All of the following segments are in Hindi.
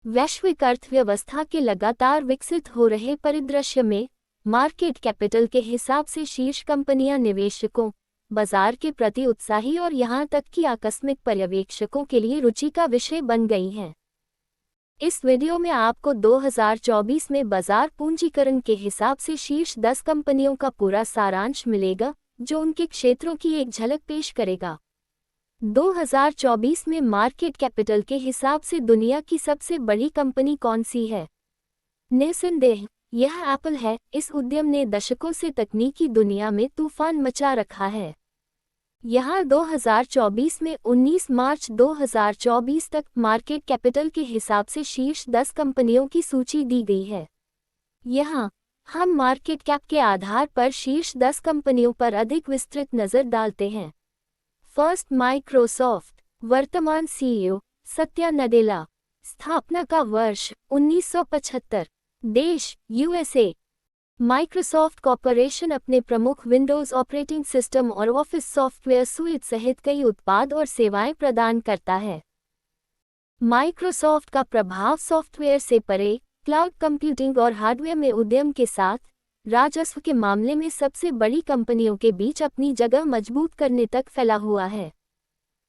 वैश्विक अर्थव्यवस्था के लगातार विकसित हो रहे परिदृश्य में मार्केट कैपिटल के हिसाब से शीर्ष कंपनियां निवेशकों, बाजार के प्रति उत्साही और यहां तक कि आकस्मिक पर्यवेक्षकों के लिए रुचि का विषय बन गई हैं। इस वीडियो में आपको 2024 में बाजार पूंजीकरण के हिसाब से शीर्ष 10 कंपनियों का पूरा सारांश मिलेगा, जो उनके क्षेत्रों की एक झलक पेश करेगा। 2024 में मार्केट कैपिटल के हिसाब से दुनिया की सबसे बड़ी कंपनी कौन सी है? निस्संदेह यह एप्पल है। इस उद्यम ने दशकों से तकनीकी दुनिया में तूफान मचा रखा है। यहाँ 2024 में 19 मार्च 2024 तक मार्केट कैपिटल के हिसाब से शीर्ष 10 कंपनियों की सूची दी गई है। यहाँ हम मार्केट कैप के आधार पर शीर्ष 10 कंपनियों पर अधिक विस्तृत नज़र डालते हैं। First, Microsoft. वर्तमान सीईओ सत्या नडेला। स्थापना का वर्ष 1975। देश यूएसए। माइक्रोसॉफ्ट कॉर्पोरेशन अपने प्रमुख विंडोज़ ऑपरेटिंग सिस्टम और ऑफिस सॉफ्टवेयर सुइट सहित कई उत्पाद और सेवाएं प्रदान करता है। माइक्रोसॉफ्ट का प्रभाव सॉफ्टवेयर से परे क्लाउड कंप्यूटिंग और हार्डवेयर में उद्यम के साथ राजस्व के मामले में सबसे बड़ी कंपनियों के बीच अपनी जगह मजबूत करने तक फैला हुआ है।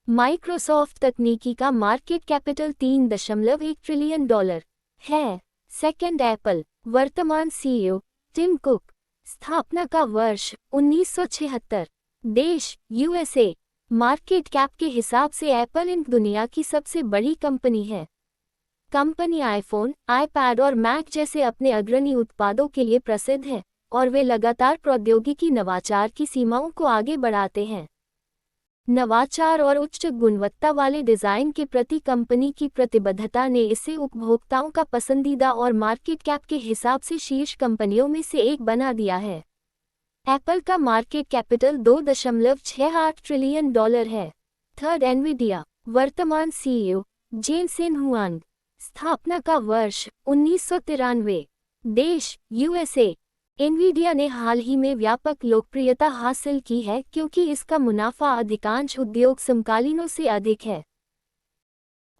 माइक्रोसॉफ्ट तकनीकी का मार्केट कैपिटल $3.1 ट्रिलियन है। Second, Apple. वर्तमान सीईओ टिम कुक। स्थापना का वर्ष 1976। देश यूएसए। मार्केट कैप के हिसाब से एप्पल इंक दुनिया की सबसे बड़ी कंपनी है। कंपनी आईफोन, आईपैड और मैक जैसे अपने अग्रणी उत्पादों के लिए प्रसिद्ध है और वे लगातार प्रौद्योगिकी नवाचार की सीमाओं को आगे बढ़ाते हैं। नवाचार और उच्च गुणवत्ता वाले डिज़ाइन के प्रति कंपनी की प्रतिबद्धता ने इसे उपभोक्ताओं का पसंदीदा और मार्केट कैप के हिसाब से शीर्ष कंपनियों में से एक बना दिया है। एप्पल का मार्केट कैपिटल $2.68 ट्रिलियन है। Third, Nvidia. वर्तमान सीईओ जेनसेन हुआंग। स्थापना का वर्ष 1993। देश यूएसए। एनवीडिया ने हाल ही में व्यापक लोकप्रियता हासिल की है क्योंकि इसका मुनाफा अधिकांश उद्योग समकालीनों से अधिक है।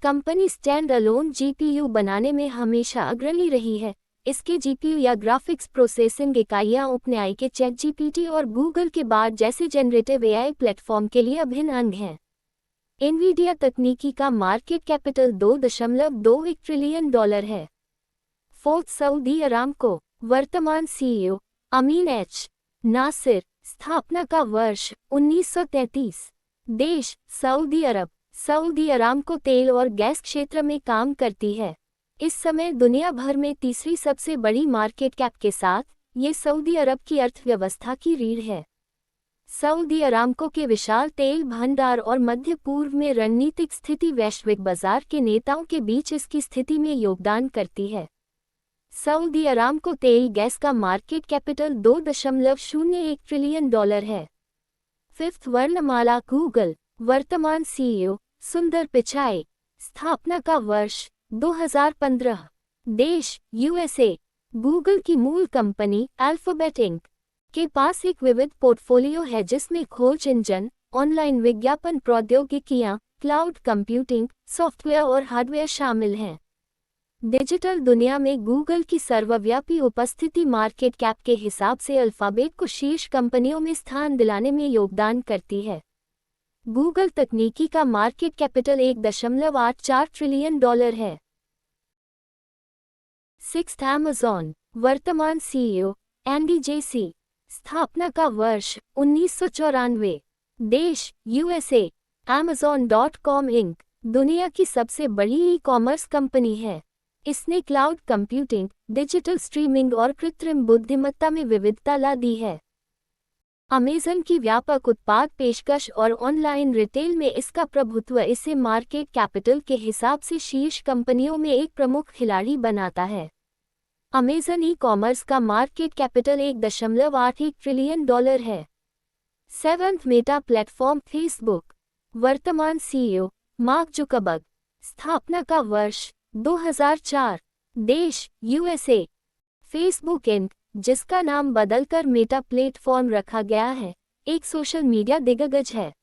कंपनी स्टैंड अलोन जीपीयू बनाने में हमेशा अग्रणी रही है। इसके जीपीयू या ग्राफिक्स प्रोसेसिंग इकाइयां ओपनएआई के चैटजीपीटी और गूगल के बाद जैसे जनरेटिव एआई प्लेटफॉर्म के लिए अभिन्न अंग हैं। एनवीडिया तकनीकी का मार्केट कैपिटल $2.21 ट्रिलियन है। Fourth, Saudi Aramco. वर्तमान सीईओ अमीन एच नासिर। स्थापना का वर्ष 1933। देश सऊदी अरब। सऊदी अरामको तेल और गैस क्षेत्र में काम करती है। इस समय दुनिया भर में तीसरी सबसे बड़ी मार्केट कैप के साथ ये सऊदी अरब की अर्थव्यवस्था की रीढ़ है। सऊदी अरामको के विशाल तेल भंडार और मध्य पूर्व में रणनीतिक स्थिति वैश्विक बाजार के नेताओं के बीच इसकी स्थिति में योगदान करती है। सऊदी अरामको तेल गैस का मार्केट कैपिटल $2.01 ट्रिलियन है। फिफ्थ, वर्णमाला गूगल। वर्तमान सीईओ सुंदर पिचाई। स्थापना का वर्ष 2015। देश यूएसए। गूगल की मूल कंपनी अल्फाबेट इंक के पास एक विविध पोर्टफोलियो है जिसमें खोज इंजन, ऑनलाइन विज्ञापन प्रौद्योगिकियां, क्लाउड कंप्यूटिंग, सॉफ्टवेयर और हार्डवेयर शामिल हैं। डिजिटल दुनिया में गूगल की सर्वव्यापी उपस्थिति मार्केट कैप के हिसाब से अल्फाबेट को शीर्ष कंपनियों में स्थान दिलाने में योगदान करती है। गूगल तकनीकी का मार्केट कैपिटल $1.84 ट्रिलियन है। Sixth, Amazon. वर्तमान सीईओ एंडी जेसी। स्थापना का वर्ष 1994। देश यूएसए। Amazon.com इंक दुनिया की सबसे बड़ी ई-कॉमर्स कंपनी है। इसने क्लाउड कंप्यूटिंग, डिजिटल स्ट्रीमिंग और कृत्रिम बुद्धिमत्ता में विविधता ला दी है। अमेज़न की व्यापक उत्पाद पेशकश और ऑनलाइन रिटेल में इसका प्रभुत्व इसे मार्केट कैपिटल के हिसाब से शीर्ष कंपनियों में एक प्रमुख खिलाड़ी बनाता है। अमेज़न ई-कॉमर्स का मार्केट कैपिटल $1.81 ट्रिलियन है। Seventh, Meta platform Facebook. वर्तमान सीईओ मार्क जुकरबर्ग। स्थापना का वर्ष 2004। देश यूएसए। फेसबुक इंक, जिसका नाम बदलकर मेटा प्लेटफॉर्म रखा गया है, एक सोशल मीडिया दिग्गज है।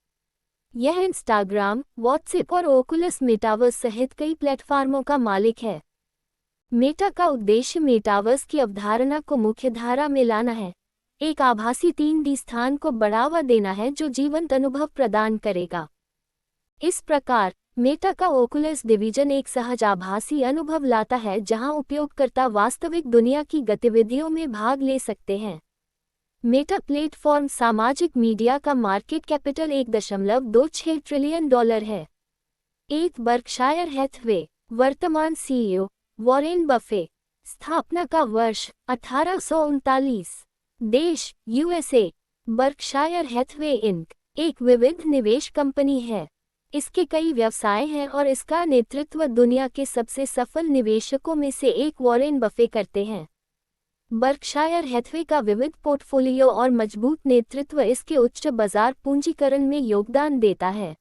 यह इंस्टाग्राम, व्हाट्सएप और ओकुलस मेटावर्स सहित कई प्लेटफॉर्मों का मालिक है। मेटा का उद्देश्य मेटावर्स की अवधारणा को मुख्यधारा में लाना है, एक आभासी 3D स्थान को बढ़ावा देना है जो जीवंत अनुभव प्रदान करेगा। इस प्रकार मेटा का ओकुलस डिवीजन एक सहज आभासी अनुभव लाता है जहां उपयोगकर्ता वास्तविक दुनिया की गतिविधियों में भाग ले सकते हैं। मेटा प्लेटफॉर्म सामाजिक मीडिया का मार्केट कैपिटल $1.26 ट्रिलियन है। एक बर्कशायर हैथवे, वर्तमान सीईओ वॉरेन बफे, स्थापना का वर्ष 1839, देश यूएसए। बर्कशायर हैथवे इंक एक विविध निवेश कंपनी है। इसके कई व्यवसाय हैं और इसका नेतृत्व दुनिया के सबसे सफल निवेशकों में से एक वॉरेन बफे करते हैं। बर्कशायर हैथवे का विविध पोर्टफोलियो और मजबूत नेतृत्व इसके उच्च बाजार पूंजीकरण में योगदान देता है।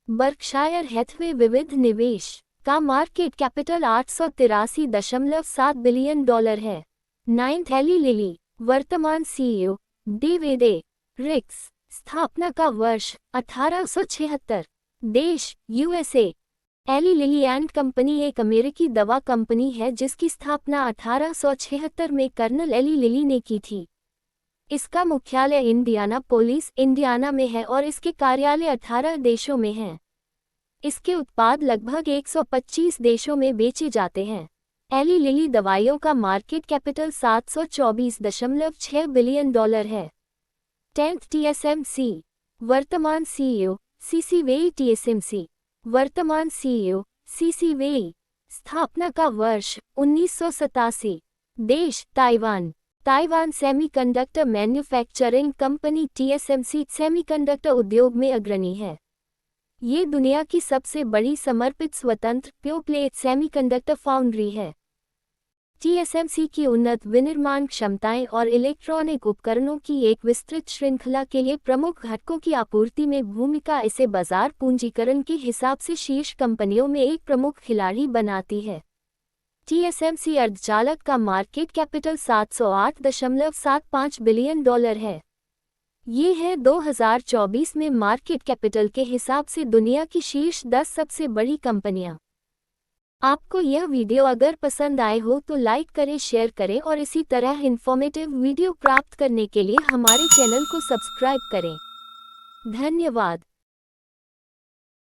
बर्कशायर हैथवे विविध निवेश का मार्केट कैपिटल $883.7 बिलियन है। नाइन्थ एली लिली, वर्तमान सीईओ डेविड ए. रिक्स, स्थापना का वर्ष 1876, देश USA. Eli Lilly and company एक अमेरिकी दवा कंपनी है जिसकी स्थापना 1876 में कर्नल एली लिली ने की थी। इसका मुख्यालय इंडियानापोलिस, इंडियाना में है और इसके कार्यालय 18 देशों में हैं। इसके उत्पाद लगभग 125 देशों में बेचे जाते हैं। एली लिली दवाइयों का मार्केट कैपिटल $724.6 बिलियन है। 10th TSMC, वर्तमान सीईओ सीसी वेई TSMC, वर्तमान सीईओ सीसी वेई, स्थापना का वर्ष 1987, देश Taiwan. Taiwan semiconductor manufacturing company TSMC semiconductor उद्योग में अग्रणी है। ये दुनिया की सबसे बड़ी समर्पित स्वतंत्र प्योर प्ले सेमीकंडक्टर फाउंड्री है। TSMC की उन्नत विनिर्माण क्षमताएं और इलेक्ट्रॉनिक उपकरणों की एक विस्तृत श्रृंखला के लिए प्रमुख घटकों की आपूर्ति में भूमिका इसे बाजार पूंजीकरण के हिसाब से शीर्ष कंपनियों में एक प्रमुख खिलाड़ी बनाती है। TSMC अर्धचालक का मार्केट कैपिटल $708.75 बिलियन है। ये है 2024 में मार्केट कैपिटल के हिसाब से दुनिया की शीर्ष 10 सबसे बड़ी कंपनियां। आपको यह वीडियो अगर पसंद आए हो तो लाइक करें, शेयर करें और इसी तरह इन्फॉर्मेटिव वीडियो प्राप्त करने के लिए हमारे चैनल को सब्सक्राइब करें। धन्यवाद।